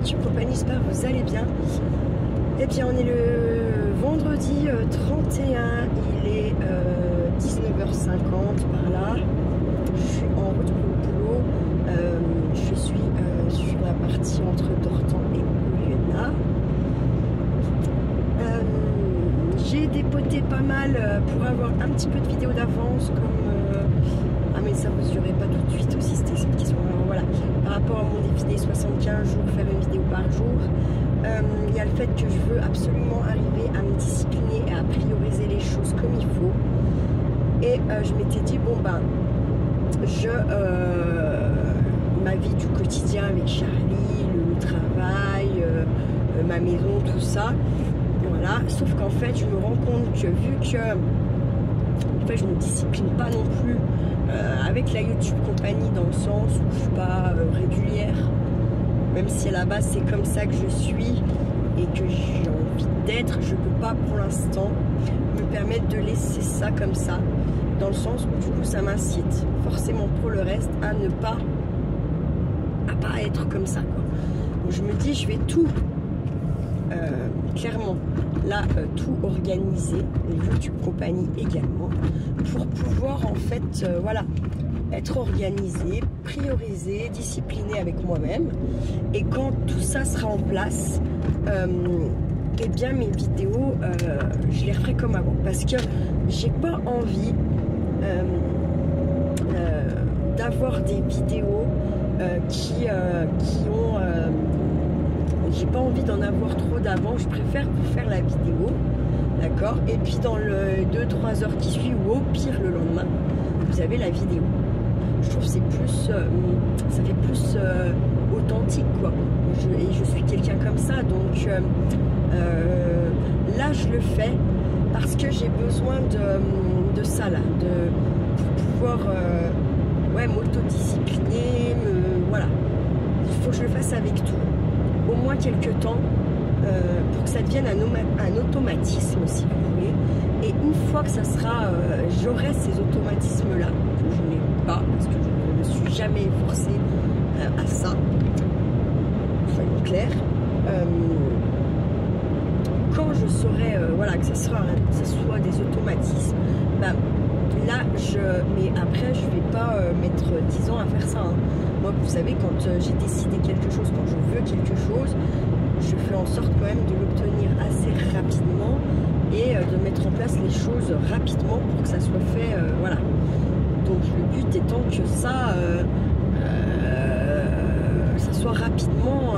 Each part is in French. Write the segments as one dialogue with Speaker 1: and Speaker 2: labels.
Speaker 1: YouTube Compagnie, j'espère que vous allez bien. Eh bien on est le vendredi 31, il est 19h50 par là. Je suis en route pour le boulot. Je suis sur la partie entre Dortan et Oyonnax. J'ai dépoté pas mal pour avoir un petit peu de vidéo d'avance comme ah mais ça vous y aurait pas tout de suite aussi cette explication. Alors voilà, par rapport à mon défi des 75 jours, faire une vidéo par jour, il y a le fait que je veux absolument arriver à me discipliner et à prioriser les choses comme il faut. Et je m'étais dit bon ben ma vie du quotidien avec Charlie, le travail, ma maison, tout ça, voilà. Sauf qu'en fait je me rends compte que vu que en fait je me discipline pas non plus avec la YouTube Compagnie, dans le sens où je suis pas régulière, même si à la base c'est comme ça que je suis et que j'ai envie d'être, je peux pas pour l'instant me permettre de laisser ça comme ça, dans le sens où du coup ça m'incite forcément pour le reste à ne pas être comme ça quoi. Donc je me dis je vais tout clairement là tout organiser, les YouTube Compagnie également, pour pouvoir en fait voilà, être organisé, priorisé, discipliné avec moi-même. Et quand tout ça sera en place, et bien mes vidéos je les referai comme avant, parce que j'ai pas envie d'avoir des vidéos qui ont j'ai pas envie d'en avoir trop d'avant. Je préfère vous faire la vidéo, d'accord, et puis dans le 2-3 heures qui suivent, ou au pire le lendemain, vous avez la vidéo. Je trouve que c'est plus ça fait plus authentique quoi. Et je suis quelqu'un comme ça, donc là je le fais parce que j'ai besoin de ça là, pour pouvoir ouais, m'autodiscipliner, voilà. Il faut que je le fasse avec tout, au moins quelques temps, pour que ça devienne un automatisme si vous voulez. Et une fois que ça sera, j'aurai ces automatismes là, que je n'ai pas, parce que je ne me suis jamais forcée à ça, soyons clairs. Quand je saurai voilà, que ça soit des automatismes, ben, là mais après je vais pas mettre 10 ans à faire ça hein. Moi vous savez, quand j'ai décidé quelque chose, quand je veux quelque chose, je fais en sorte quand même de l'obtenir assez rapidement et de mettre en place les choses rapidement pour que ça soit fait, voilà. Donc le but étant que ça soit rapidement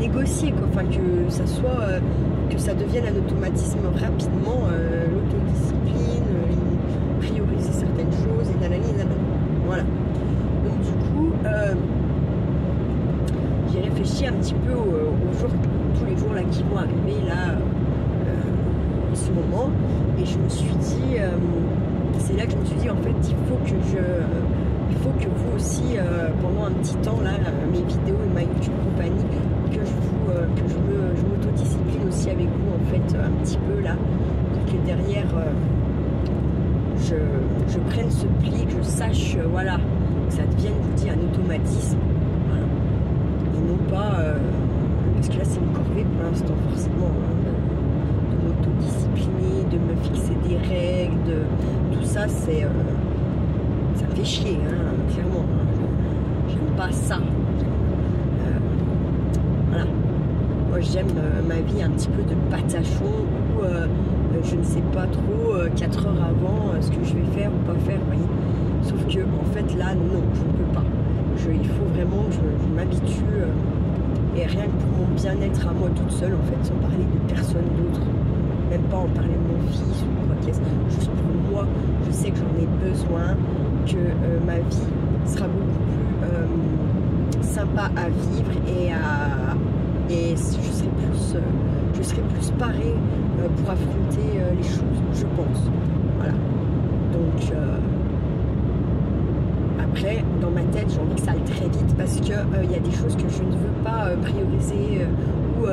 Speaker 1: négocié quoi. Enfin que ça soit que ça devienne un automatisme rapidement, l'autodiscipline, prioriser certaines choses et nanani, voilà. Donc du coup j'ai réfléchi un petit peu aux jours, tous les jours là qui vont arriver là en ce moment, et je me suis dit c'est là que je me suis dit en fait il faut que vous aussi pendant un petit temps là, mes vidéos et ma YouTube Compagnie, que je m'autodiscipline aussi avec vous en fait un petit peu là, pour que derrière je prenne ce pli, que je sache voilà, que ça devienne, je vous dis, un automatisme, voilà. Et non pas parce que là c'est une corvée pour l'instant forcément hein, de m'autodiscipliner, de me fixer des règles, tout ça c'est ça me fait chier hein, clairement hein. J'aime pas ça. Voilà, moi j'aime ma vie un petit peu de patachon où je ne sais pas trop 4 heures avant ce que je vais faire ou pas faire, vous voyez. Sauf que en fait là non, je ne peux pas. Il faut vraiment que je m'habitue, et rien que pour mon bien-être à moi toute seule en fait, sans parler de personne d'autre, même pas en parler de mon fils ou quoi qu'est-ce, juste pour moi, je sais que j'en ai besoin, que ma vie sera beaucoup plus sympa à vivre et je serai plus parée pour affronter les choses, je pense, voilà. Donc après dans ma tête j'ai envie que ça aille très vite, parce que il y a des choses que je ne veux pas prioriser ou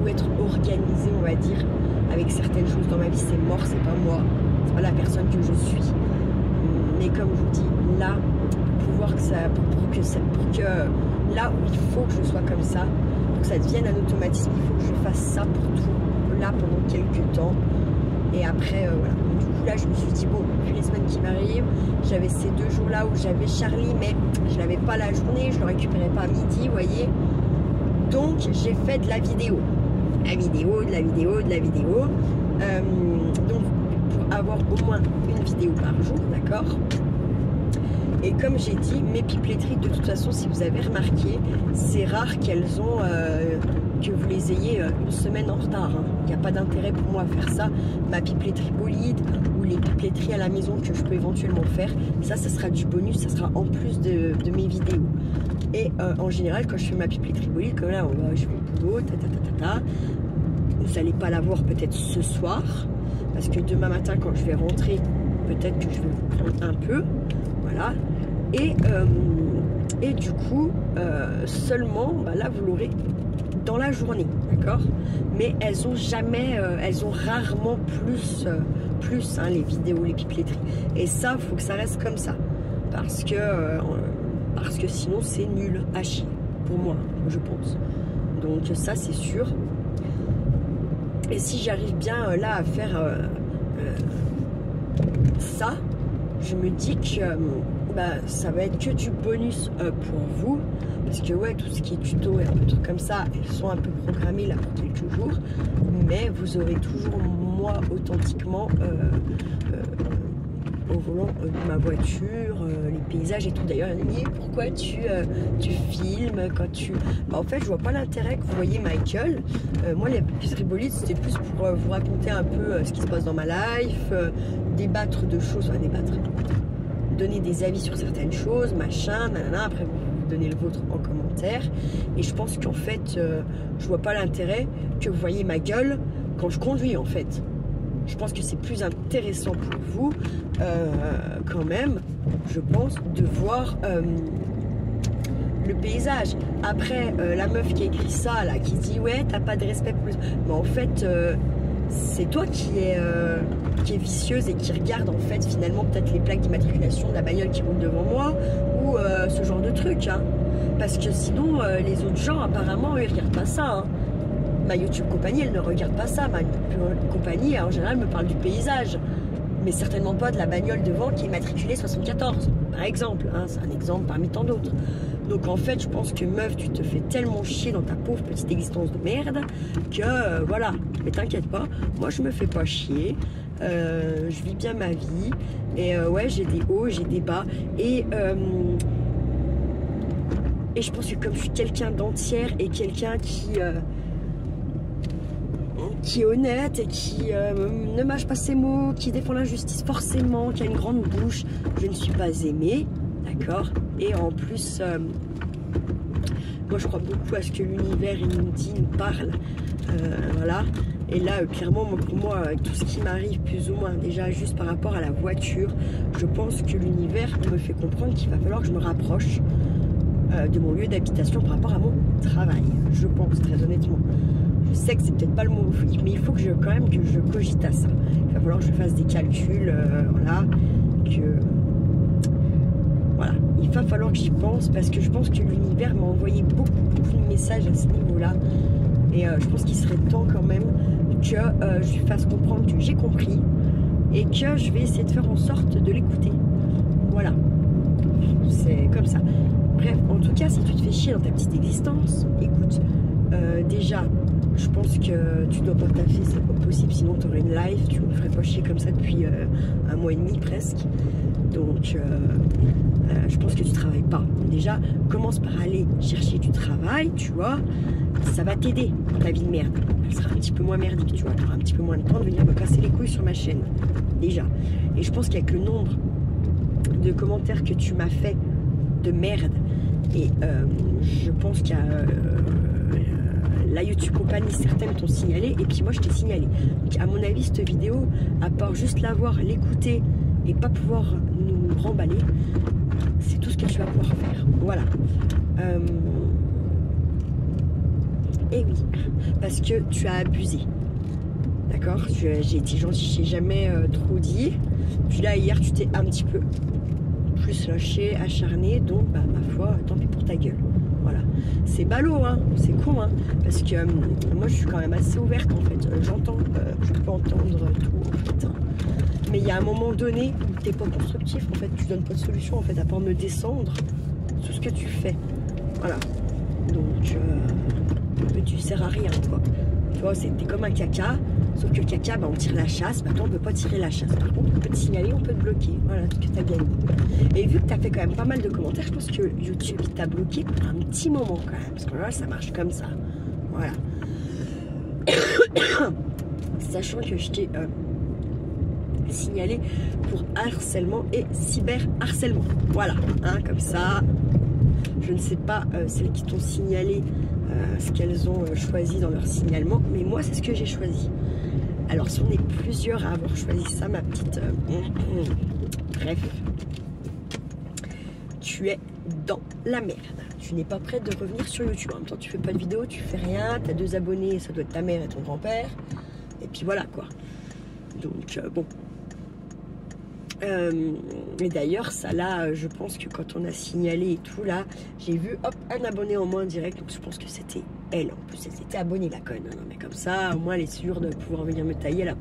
Speaker 1: être organisée, on va dire, avec certaines choses dans ma vie. C'est mort, c'est pas moi, c'est pas la personne que je suis. Mais comme je vous dis, là, pour pouvoir que ça pour que là où il faut que je sois comme ça, pour que ça devienne un automatisme, il faut que je fasse ça pour tout, là pendant quelques temps. Et après, voilà. Du coup, là, je me suis dit, bon, depuis les semaines qui m'arrivent, j'avais ces 2 jours-là où j'avais Charlie, mais je l'avais pas la journée, je le récupérais pas à midi, vous voyez. Donc, j'ai fait de la vidéo. De la vidéo. Donc, pour avoir au moins une vidéo par jour, d'accord. Et comme j'ai dit, mes pipelettes, de toute façon, si vous avez remarqué, c'est rare qu'elles ont, que vous les ayez une semaine en retard. Hein. Il n'y a pas d'intérêt pour moi à faire ça. Ma pipelerie bolide ou les pipeleries à la maison que je peux éventuellement faire, ça sera du bonus, ça sera en plus de mes vidéos. Et en général, quand je fais ma pipelerie bolide, comme là, je vais au boulot, vous n'allez pas la voir peut-être ce soir, parce que demain matin, quand je vais rentrer, peut-être que je vais vous prendre un peu. Voilà. Et du coup, seulement, là, vous l'aurez dans la journée, d'accord. Mais elles ont jamais, elles ont rarement plus, hein, les vidéos, les pipeleries. Et ça, il faut que ça reste comme ça. Parce que sinon, c'est nul à chier, pour moi, je pense. Donc ça, c'est sûr. Et si j'arrive bien là à faire ça, je me dis que ça va être que du bonus pour vous. Parce que ouais, tout ce qui est tuto et un peu de trucs comme ça, elles sont un peu programmées là pour quelques jours. Mais vous aurez toujours moi authentiquement au volant de ma voiture, les paysages et tout. D'ailleurs, elle me dit pourquoi tu filmes quand tu... en fait, je vois pas l'intérêt que vous voyez ma gueule. Moi, les pipeleries bolides, c'était plus pour vous raconter un peu ce qui se passe dans ma life, débattre de choses, enfin débattre, donner des avis sur certaines choses, machin, nanana. Après, vous donnez le vôtre en commentaire. Et je pense qu'en fait, je vois pas l'intérêt que vous voyez ma gueule quand je conduis, en fait. Je pense que c'est plus intéressant pour vous, quand même, je pense, de voir le paysage. Après, la meuf qui a écrit ça, là, qui dit « Ouais, t'as pas de respect pour les... » Mais en fait, c'est toi qui est vicieuse et qui regarde, en fait, finalement, peut-être les plaques d'immatriculation de la bagnole qui roule devant moi, ou ce genre de truc, hein. Parce que sinon, les autres gens, apparemment, eux, ils regardent pas ça, hein. Ma YouTube compagnie, elle ne regarde pas ça. Ma compagnie, en général, me parle du paysage, mais certainement pas de la bagnole devant qui est matriculée 74, par exemple, hein, c'est un exemple parmi tant d'autres. Donc en fait, je pense que meuf, tu te fais tellement chier dans ta pauvre petite existence de merde que voilà. Mais t'inquiète pas, moi je me fais pas chier, je vis bien ma vie et ouais, j'ai des hauts, j'ai des bas et je pense que comme je suis quelqu'un d'entière et quelqu'un qui est honnête et qui ne mâche pas ses mots, qui défend l'injustice forcément, qui a une grande bouche, je ne suis pas aimée, d'accord. Et en plus, moi je crois beaucoup à ce que l'univers il nous dit, nous parle, voilà. Et là, clairement, pour moi, avec tout ce qui m'arrive, plus ou moins, déjà juste par rapport à la voiture, je pense que l'univers me fait comprendre qu'il va falloir que je me rapproche de mon lieu d'habitation par rapport à mon travail, je pense, très honnêtement. Je sais que c'est peut-être pas le mot, mais il faut que quand même que je cogite à ça. Il va falloir que je fasse des calculs, voilà, voilà, il va falloir que j'y pense parce que je pense que l'univers m'a envoyé beaucoup de messages à ce niveau-là. Et je pense qu'il serait temps quand même que je lui fasse comprendre que j'ai compris et que je vais essayer de faire en sorte de l'écouter. Voilà, c'est comme ça. Bref, en tout cas, si tu te fais chier dans ta petite existence, écoute, déjà, je pense que tu dois pas taffer, c'est pas possible, sinon tu aurais une life, tu me ferais pas chier comme ça depuis 1 mois et demi presque. Donc, je pense que tu travailles pas. Déjà, commence par aller chercher du travail, tu vois, ça va t'aider dans ta vie de merde. Elle sera un petit peu moins merdique, tu vois, tu auras un petit peu moins de temps de venir me casser les couilles sur ma chaîne, déjà. Et je pense qu'avec le nombre de commentaires que tu m'as fait de merde, et je pense qu'il y a... la YouTube compagnie, certaines t'ont signalé et puis moi je t'ai signalé. Donc à mon avis cette vidéo, à part juste la voir, l'écouter et pas pouvoir nous remballer, c'est tout ce que tu vas pouvoir faire. Voilà. Et oui, parce que tu as abusé. D'accord, j'ai été gentille, j'ai jamais trop dit. Puis là hier tu t'es un petit peu plus lâché, acharné, donc bah, ma foi, tant pis pour ta gueule. Voilà. C'est ballot, hein, c'est con, hein, parce que moi je suis quand même assez ouverte en fait. J'entends, je peux entendre tout en fait. Hein. Mais il y a un moment donné où t'es pas constructif, en fait, tu donnes pas de solution en fait, à part me descendre tout ce que tu fais. Voilà. Donc tu sers à rien quoi. Tu vois, t'es comme un caca, sauf que le caca, bah, on tire la chasse, maintenant on peut pas tirer la chasse. Par contre, on peut te signaler, on peut te bloquer. Voilà ce que tu as gagné. Et vu que tu as fait quand même pas mal de commentaires, je pense que YouTube t'a bloqué pour un petit moment quand même. Parce que là, ça marche comme ça. Voilà. Sachant que je t'ai signalé pour harcèlement et cyberharcèlement. Voilà, hein, comme ça. Je ne sais pas celles qui t'ont signalé ce qu'elles ont choisi dans leur signalement, mais moi c'est ce que j'ai choisi. Alors si on est plusieurs à avoir choisi ça, ma petite bref, tu es dans la merde. Tu n'es pas prête de revenir sur YouTube. En même temps tu fais pas de vidéo, tu fais rien, tu as 2 abonnés, ça doit être ta mère et ton grand-père, et puis voilà quoi. Donc bon. Et d'ailleurs ça là je pense que quand on a signalé et tout là, j'ai vu hop un abonné en moins direct, donc je pense que c'était elle. En plus elle s'était abonnée la conne, non, mais comme ça au moins elle est sûre de pouvoir venir me tailler là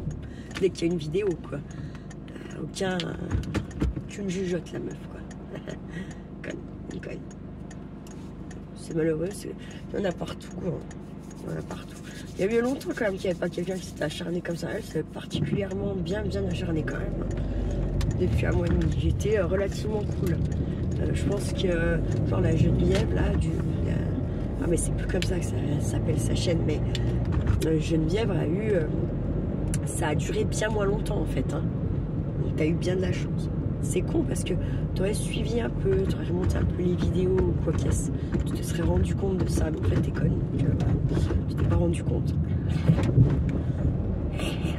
Speaker 1: dès qu'il y a une vidéo quoi. Aucune jugeote la meuf quoi. Conne, conne. C'est malheureux, il y en a partout quoi. Il y en a partout. Il y a eu longtemps quand même qu'il n'y avait pas quelqu'un qui s'était acharné comme ça. Elle c'est particulièrement bien acharné quand même. Depuis un mois et demi, j'étais relativement cool. Je pense que genre la Geneviève là, ah mais c'est plus comme ça que ça s'appelle sa chaîne, mais Geneviève a eu, ça a duré bien moins longtemps en fait. Hein. Donc t'as eu bien de la chance. C'est con parce que t'aurais suivi un peu, t'aurais remonté un peu les vidéos ou quoi qu'est-ce, tu te serais rendu compte de ça, mais en fait t'es conne, tu t'es pas rendu compte.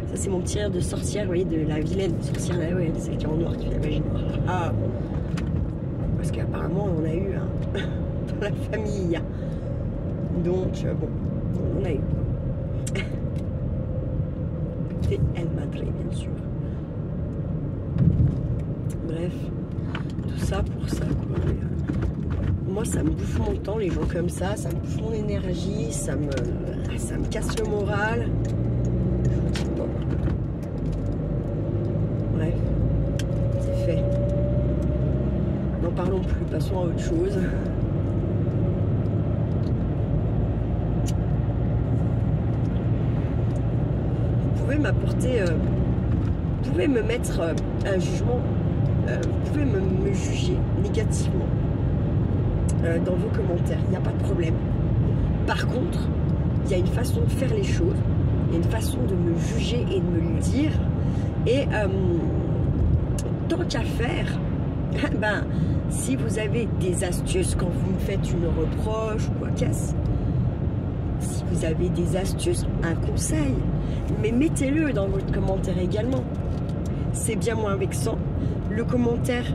Speaker 1: Ça c'est mon petit rire de sorcière, vous voyez, de la vilaine sorcière là, ouais, celle qui est en noir, qui fait la magie noire. Ah, parce qu'apparemment on a eu hein, dans la famille. Donc bon, on a eu. C'est El Madre bien sûr. Bref, tout ça pour ça quoi. Moi ça me bouffe mon temps, les gens comme ça me bouffe mon énergie, ça me casse le moral. Bref, c'est fait. N'en parlons plus, passons à autre chose. Vous pouvez m'apporter, vous pouvez me mettre un jugement, vous pouvez me juger négativement dans vos commentaires, il n'y a pas de problème. Par contre, il y a une façon de faire les choses, il y a une façon de me juger et de me le dire. Et tant qu'à faire, ben, si vous avez des astuces quand vous me faites une reproche ou quoi qu'est-ce, si vous avez des astuces, un conseil, mais mettez-le dans votre commentaire également. C'est bien moins vexant. Le commentaire,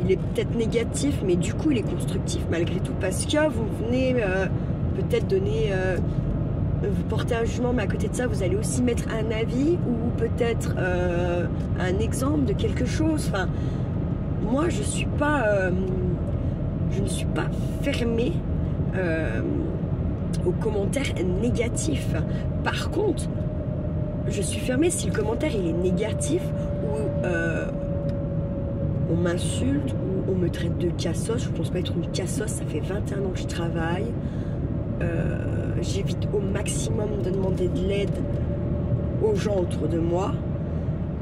Speaker 1: il est peut-être négatif, mais du coup, il est constructif malgré tout, parce que vous venez peut-être donner... vous portez un jugement, mais à côté de ça, vous allez aussi mettre un avis ou peut-être un exemple de quelque chose. Enfin, moi, je ne suis pas fermée aux commentaires négatifs. Par contre, je suis fermée si le commentaire il est négatif ou on m'insulte ou on me traite de cassos. Je ne pense pas être une cassos, ça fait 21 ans que je travaille. J'évite au maximum de demander de l'aide aux gens autour de moi.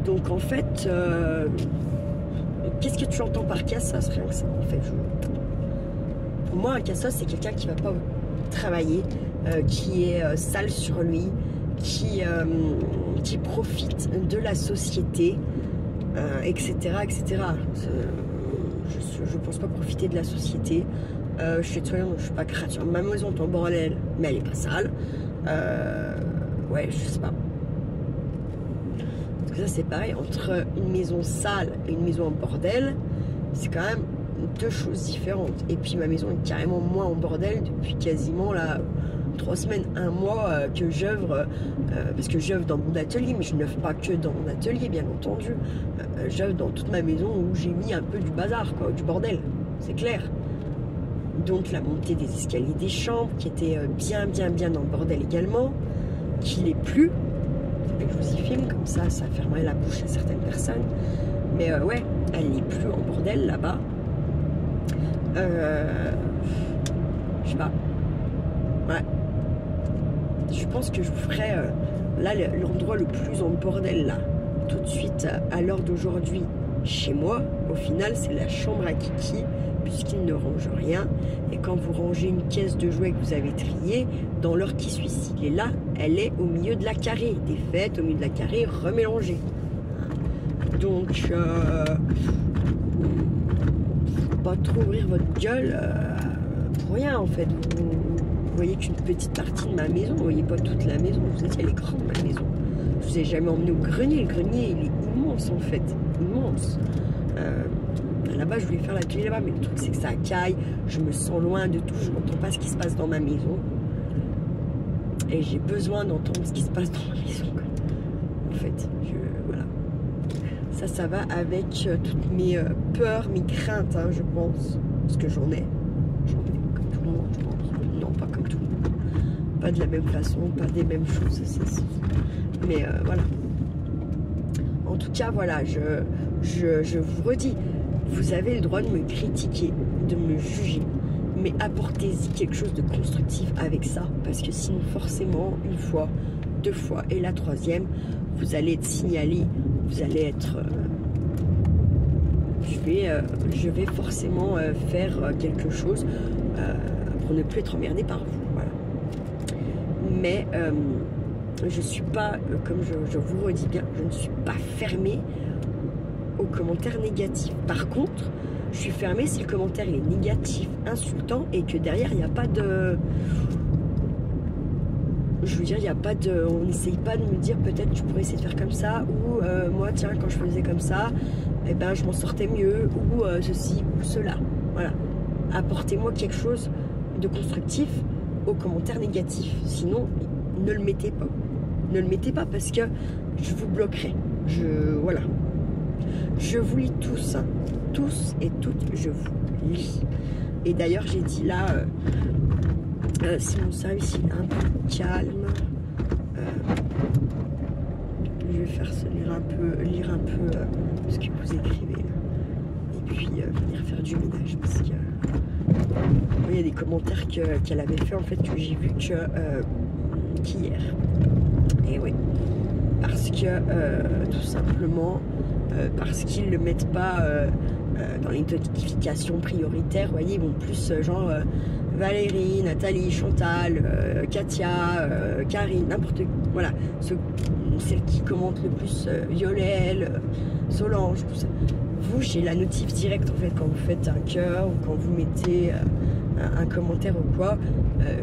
Speaker 1: Donc en fait, qu'est-ce que tu entends par cassos? Rien que ça. En fait, pour moi, un cassos, c'est quelqu'un qui ne va pas travailler, qui est sale sur lui, qui profite de la société, etc. etc. Je pense pas profiter de la société. Je suis soignante, donc je suis pas créature. Ma maison est en bordel, mais elle est pas sale. Ouais, je sais pas. Parce que ça, c'est pareil. Entre une maison sale et une maison en bordel, c'est quand même deux choses différentes. Et puis ma maison est carrément moins en bordel depuis quasiment là 3 semaines, 1 mois que j'œuvre, parce que j'œuvre dans mon atelier, mais je n'œuvre pas que dans mon atelier, bien entendu. J'œuvre dans toute ma maison où j'ai mis un peu du bazar, quoi, du bordel, c'est clair. Donc la montée des escaliers des chambres, qui était bien dans le bordel également, qui l'est plus. Je vous y filme, comme ça fermerait la bouche à certaines personnes. Mais ouais, elle n'est plus en bordel là-bas. Je sais pas. Ouais. Je pense que je vous ferai là l'endroit le plus en bordel là, tout de suite à l'heure d'aujourd'hui chez moi. Au final, c'est la chambre à Kiki, puisqu'il ne range rien. Et quand vous rangez une caisse de jouets que vous avez triée, dans l'heure qui suit, s'il est là, elle est au milieu de la carrée, défaite au milieu de la carrée, remélangée. Donc, faut pas trop ouvrir votre gueule pour rien en fait. Vous voyez qu'une petite partie de ma maison, vous voyez pas toute la maison. Vous êtes, elle est grande ma maison. Je vous ai jamais emmené au grenier. Le grenier, il est immense en fait, immense. Là-bas, je voulais faire l'atelier là-bas, mais le truc c'est que ça caille. Je me sens loin de tout. Je n'entends pas ce qui se passe dans ma maison. Et j'ai besoin d'entendre ce qui se passe dans ma maison. En fait, voilà. Ça va avec toutes mes peurs, mes craintes, hein, je pense. Parce que j'en ai. Comme tout le monde, je pense. Non, pas comme tout le monde. Pas de la même façon, pas des mêmes choses. Mais voilà. En tout cas, voilà, je vous redis, vous avez le droit de me critiquer, de me juger. Mais apportez-y quelque chose de constructif avec ça. Parce que sinon, forcément, une fois, 2 fois et la 3e, vous allez être signalé. Vous allez être... je vais forcément faire quelque chose pour ne plus être emmerdé par vous. Voilà. Mais je ne suis pas, comme je vous redis bien, je ne suis pas fermée aux commentaires négatifs. Par contre, je suis fermée si le commentaire il est négatif, insultant, et que derrière, il n'y a pas de... Je veux dire, il n'y a pas de... On n'essaye pas de me dire peut-être tu pourrais essayer de faire comme ça, ou moi, tiens, quand je faisais comme ça, eh ben, je m'en sortais mieux, ou ceci, ou cela. Voilà. Apportez-moi quelque chose de constructif aux commentaires négatifs. Sinon, ne le mettez pas. Ne le mettez pas parce que je vous bloquerai. Voilà. Je vous lis tous. Hein. Tous et toutes, je vous lis. Et d'ailleurs, j'ai dit là... si mon service il est un peu calme, je vais faire lire un peu ce que vous écrivez là. Et puis venir faire du ménage parce que il y a des commentaires qu'elle avait fait en fait que j'ai vu qu'hier. Et oui, parce que tout simplement parce qu'ils ne le mettent pas dans les notifications prioritaires. Vous voyez, ils vont plus genre Valérie, Nathalie, Chantal, Katia, Karine, n'importe quoi. Voilà, celles qui commentent le plus, Violel, Solange, tout ça. Vous, j'ai la notif directe en fait quand vous faites un cœur ou quand vous mettez un commentaire ou quoi,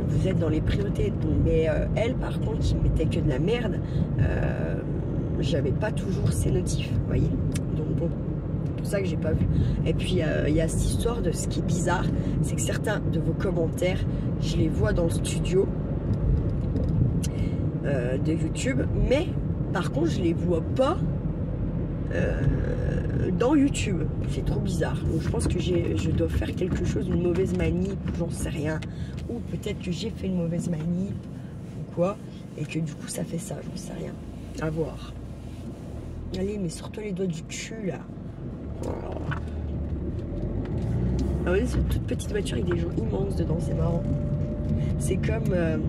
Speaker 1: vous êtes dans les priorités. Mais elle, par contre, qui mettait que de la merde, j'avais pas toujours ces notifs, vous voyez. Donc bon. C'est pour ça que j'ai pas vu. Et puis il y a cette histoire de ce qui est bizarre, c'est que certains de vos commentaires, je les vois dans le studio de YouTube, mais par contre je les vois pas dans YouTube. C'est trop bizarre. Donc je pense que je dois faire quelque chose, une mauvaise manip, j'en sais rien, ou peut-être que j'ai fait une mauvaise manip ou quoi, et que du coup ça fait ça, j'en sais rien. À voir. Allez, mais sors-toi les doigts du cul là. Ah ouais, c'est une toute petite voiture avec des gens immenses dedans, c'est marrant. C'est comme... on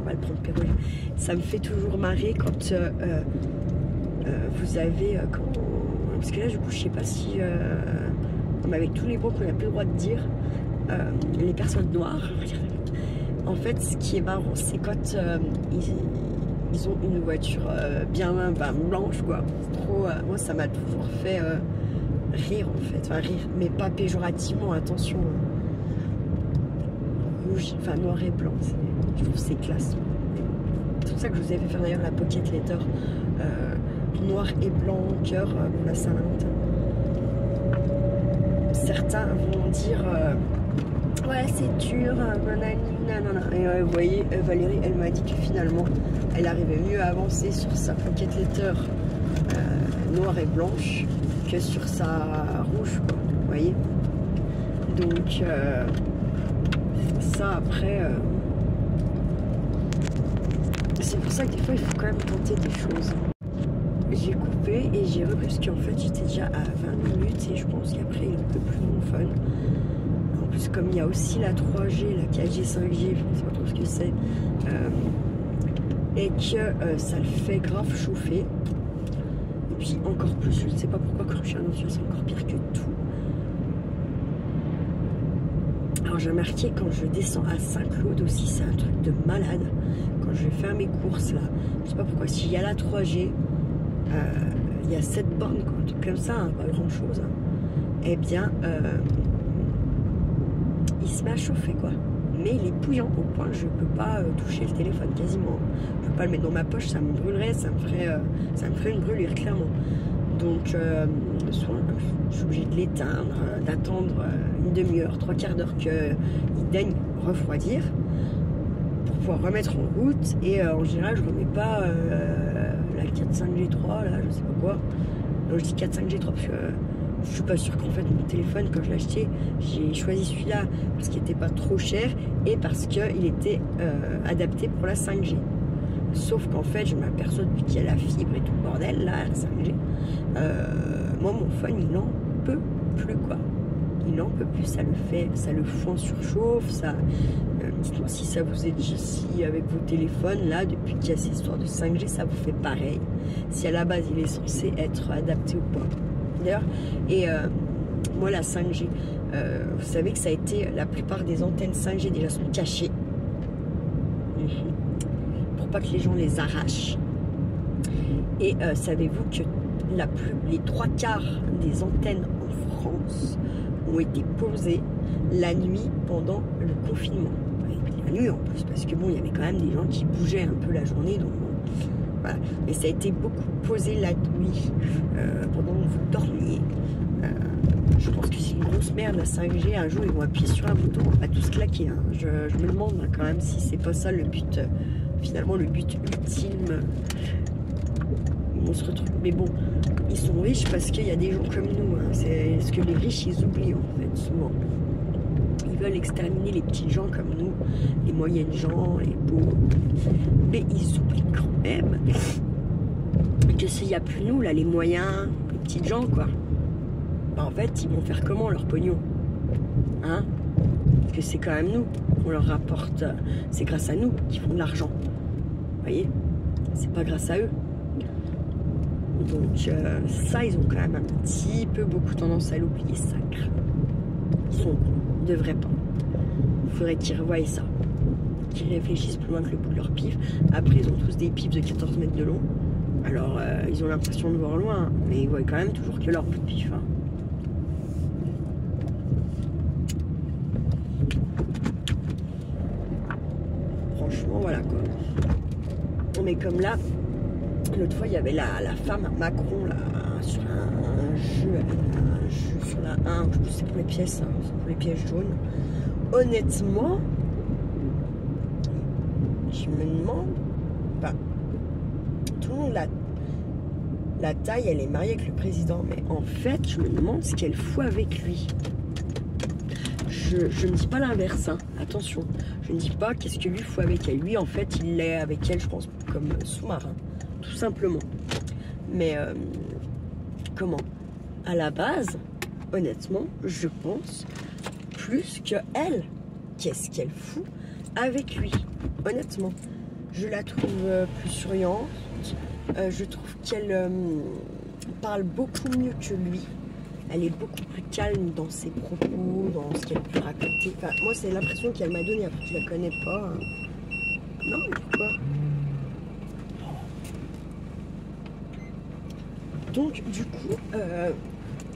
Speaker 1: va le prendre Pérou. Ça me fait toujours marrer quand vous avez... parce que là, du coup, je sais pas si... mais avec tous les mots qu'on n'a plus le droit de dire, les personnes noires, en fait, ce qui est marrant, c'est quand ils ont une voiture bien blanche, quoi. Trop, moi, ça m'a toujours fait rire, en fait. Enfin, rire, mais pas péjorativement, attention. Rouge, enfin, noir et blanc. Je trouve que c'est classe. C'est pour ça que je vous ai fait faire d'ailleurs la pocket letter. Noir et blanc, cœur, pour la Saint-Valentin. certains vont dire ouais c'est dur, nanana. Et vous voyez, Valérie, elle m'a dit que finalement, elle arrivait mieux à avancer sur sa pocket letter noire et blanche que sur sa rouge, quoi, vous voyez. Donc ça après, c'est pour ça que des fois il faut quand même tenter des choses. J'ai coupé et j'ai repris parce qu'en fait j'étais déjà à 20 minutes et je pense qu'après il ne peut plus mon fun. En plus comme il y a aussi la 3G, la 4G, 5G, je ne sais pas trop ce que c'est, et que ça le fait grave chauffer. Et puis encore plus, je ne sais pas pourquoi quand je suis en c'est encore pire que tout. Alors j'ai remarqué quand je descends à Saint-Claude aussi, c'est un truc de malade. Quand je vais faire mes courses là, je sais pas pourquoi, s'il y a la 3G, il y a 7 bornes, quoi, un truc comme ça, hein, pas grand chose, hein. Eh bien, il se met à chauffer, quoi. Mais il est bouillant au point que je peux pas toucher le téléphone quasiment. Je peux pas le mettre dans ma poche, ça me brûlerait, ça me ferait une brûlure clairement. Donc, soit je suis obligée de l'éteindre, d'attendre une demi-heure, 3/4 d'heure qu'il daigne refroidir pour pouvoir remettre en route. Et en général, je remets pas la 4-5G3, là, je sais pas quoi. Donc, je dis 4-5G3 parce que je suis pas sûre qu'en fait mon téléphone, quand je l'ai acheté, j'ai choisi celui-là parce qu'il n'était pas trop cher et parce qu'il était adapté pour la 5G. Sauf qu'en fait, je m'aperçois depuis qu'il y a la fibre et tout le bordel, là, la 5G, moi, mon phone, il n'en peut plus, quoi. Il n'en peut plus, ça le fait, ça le fout en surchauffe, ça... dites-moi si ça vous est déjà, si avec vos téléphones, là, depuis qu'il y a cette histoire de 5G, ça vous fait pareil. Si à la base, il est censé être adapté ou pas. D'ailleurs, et moi, la 5G, vous savez que ça a été, la plupart des antennes 5G déjà sont cachées. Pour pas que les gens les arrachent. Et savez-vous que les 3/4 des antennes en France ont été posées la nuit pendant le confinement. La nuit en plus, parce que bon, il y avait quand même des gens qui bougeaient un peu la journée, donc voilà. Mais ça a été beaucoup posé la nuit pendant que vous dormiez. Je pense que c'est une grosse merde la 5G. Un jour ils vont appuyer sur un bouton, on va tous claquer, hein. Je me demande hein, quand même si c'est pas ça le but, finalement le but ultime. On se retrouve, mais bon, ils sont riches parce qu'il y a des gens comme nous, hein. C'est ce que les riches ils oublient en fait souvent. Ils veulent exterminer les petits gens comme nous, les moyennes gens, les pauvres, mais ils oublient quand même que s'il n'y a plus nous là, les moyens, les petits gens quoi, bah, en fait ils vont faire comment leur pognon, hein? Parce que c'est quand même nous qu'on leur rapporte, c'est grâce à nous qu'ils font de l'argent, vous voyez, c'est pas grâce à eux. Donc ça, ils ont quand même un petit peu beaucoup tendance à l'oublier, ça craint. Ils sont cons, ils ne devraient pas. Il faudrait qu'ils revoient ça, qu'ils réfléchissent plus loin que le bout de leur pif. Après, ils ont tous des pifs de 14 mètres de long. Alors, ils ont l'impression de voir loin, mais ils voient quand même toujours que leur bout de pif. Hein. Franchement, voilà quoi. Mais comme là, l'autre fois, il y avait la femme Macron là, sur un jeu sur la 1, je sais pour les pièces, hein, pour les pièces jaunes. Honnêtement, je me demande, bah, tout le monde la taille, elle est mariée avec le président, mais en fait, je me demande ce qu'elle fout avec lui. Je ne dis pas l'inverse, hein, attention. Je ne dis pas qu'est-ce que lui fout avec elle. Lui, en fait, il est avec elle, je pense, comme sous-marin. Tout simplement. Mais comment? À la base, honnêtement, je pense plus que elle. Qu'est-ce qu'elle fout avec lui? Honnêtement, je la trouve plus souriante. Je trouve qu'elle parle beaucoup mieux que lui. Elle est beaucoup plus calme dans ses propos, dans ce qu'elle peut raconter. Enfin, moi, c'est l'impression qu'elle m'a donnée. Après, je la connais pas. Non, mais pourquoi? Donc, du coup,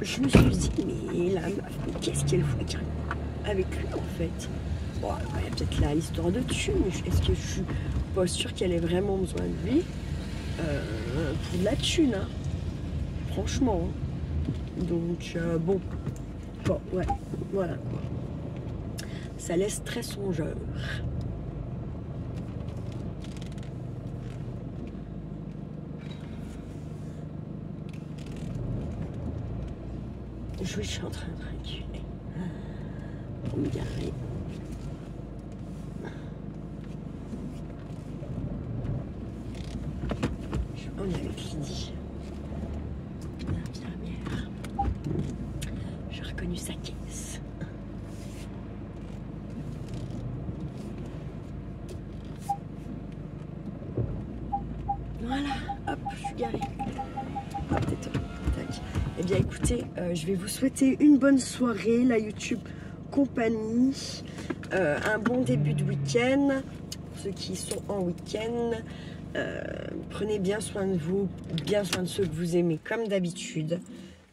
Speaker 1: je me suis dit, mais la meuf, qu'est-ce qu'elle fout avec lui, en fait? Bon, il y a peut-être là l'histoire de thune, mais est-ce que je suis pas sûre qu'elle ait vraiment besoin de lui pour de la thune, hein? Franchement. Hein. Donc, bon, Bon, ouais, voilà. Ça laisse très songeur. Je suis en train de reculer pour me garer. On est avec Lydie, l'infirmière. J'ai reconnu sa caisse. Voilà, hop, je suis garée. Hop, tais-toi. Tac. Eh bien, écoutez, je vais vous souhaiter une bonne soirée, la YouTube compagnie. Un bon début de week-end. Ceux qui sont en week-end. Prenez bien soin de vous, bien soin de ceux que vous aimez comme d'habitude,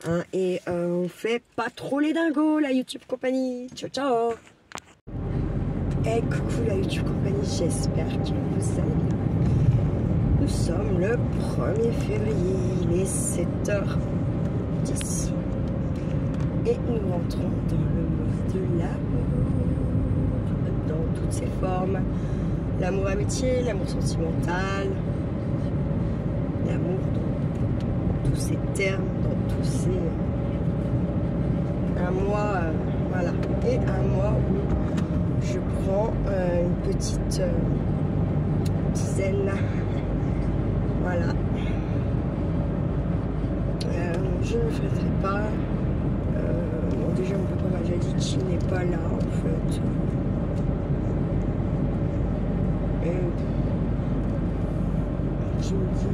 Speaker 1: hein, et on fait pas trop les dingos, la YouTube compagnie. Ciao ciao. Et coucou la YouTube compagnie, j'espère que vous allez bien. Nous sommes le 1er février, il est 7h10 et nous rentrons dans le mois de l'amour dans toutes ses formes. L'amour amitié, l'amour sentimental, l'amour dans tous ses termes, dans tous ses... Un mois, voilà. Et un mois où je prends une petite dizaine. Voilà. Je ne fêterai pas. Bon, déjà, mon papa m'a déjà dit qu'il n'est pas là, en fait. Je me dis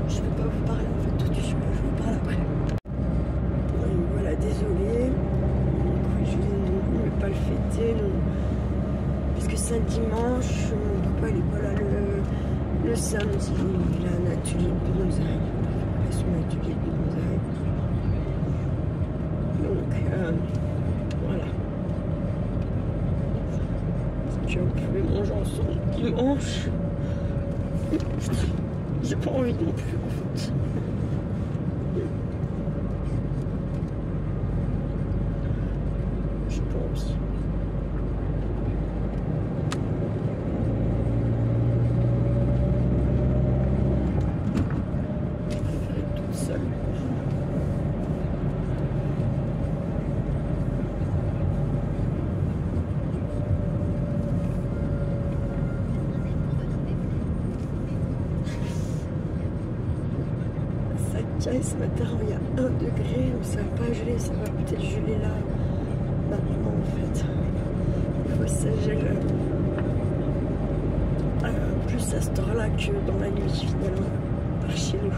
Speaker 1: je ne vais pas vous parler en fait tout de suite, je vous parle après. Donc voilà, désolé. Je ne vais pas le fêter puisque c'est dimanche, mon papa il n'est pas là le samedi, il a un atelier de bonsaï, il a son atelier de bonsaï. Donc voilà. Si on pouvait manger ensemble dimanche, j'ai pas envie non plus en fait. J'ai pas envie. Je préfère être toute seule. Ce matin il y a 1 degré, donc ça va pas geler, ça va peut-être geler là maintenant en fait. Des fois ça gèle plus à cette heure là que dans la nuit finalement par chez nous.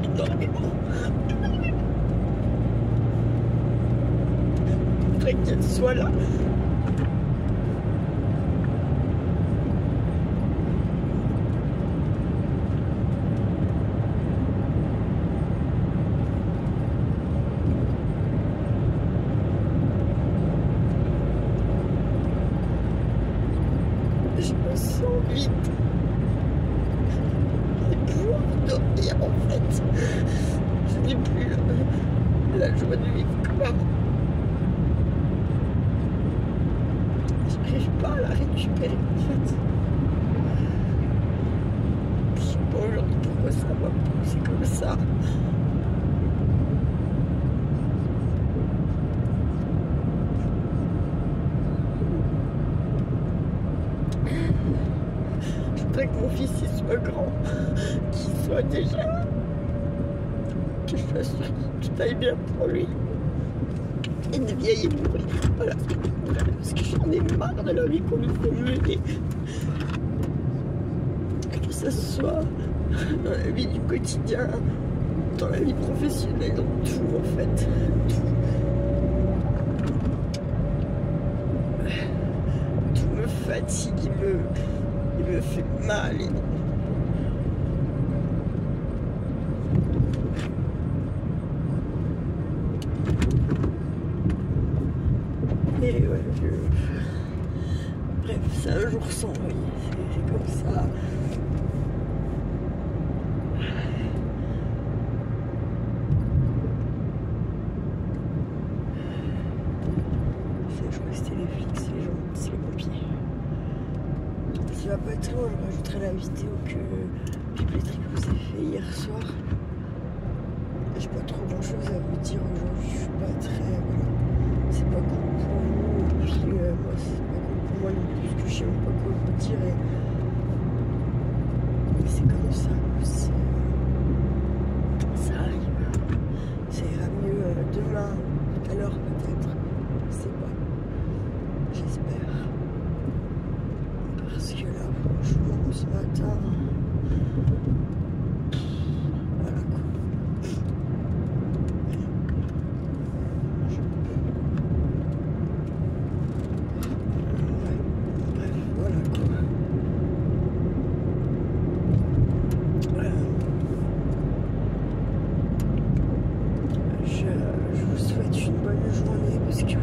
Speaker 1: Énormément. Je voudrais qu'elle soit là. Je me sens vite. Dormir en fait. Je n'ai plus la joie de vivre comme avant. Je n'arrive pas à la récupérer en fait. Je ne sais pas aujourd'hui pourquoi ça va. C'est comme ça. Je voudrais que mon fils il soit grand, qu'il soit déjà, que je sois sûre que tout aille bien pour lui et de vieillir pour lui. Voilà, parce que j'en ai marre de la vie qu'on lui fait mener, que ce soit dans la vie du quotidien, dans la vie professionnelle, dans tout en fait, tout me fatigue, il me fait mal. Et ouais, bref, c'est un jour sans, oui, c'est comme ça. Je crois que c'était les flics, c'est les gens, c'est les pompiers. Ça va pas être long, je rajouterai la vidéo que Pipletri vous a fait hier soir. J'ai pas trop grand chose à vous dire aujourd'hui, je suis pas très. Voilà. C'est pas cool pour vous, et puis moi c'est pas cool pour moi non plus, parce que je sais même pas quoi vous dire. Et c'est comme ça aussi. Ça arrive. Ça ira mieux demain, tout à l'heure peut-être. Je sais pas. J'espère. Parce que là, franchement, ce matin, voilà quoi. Ouais, bref, voilà quoi. Je vous souhaite une bonne journée parce que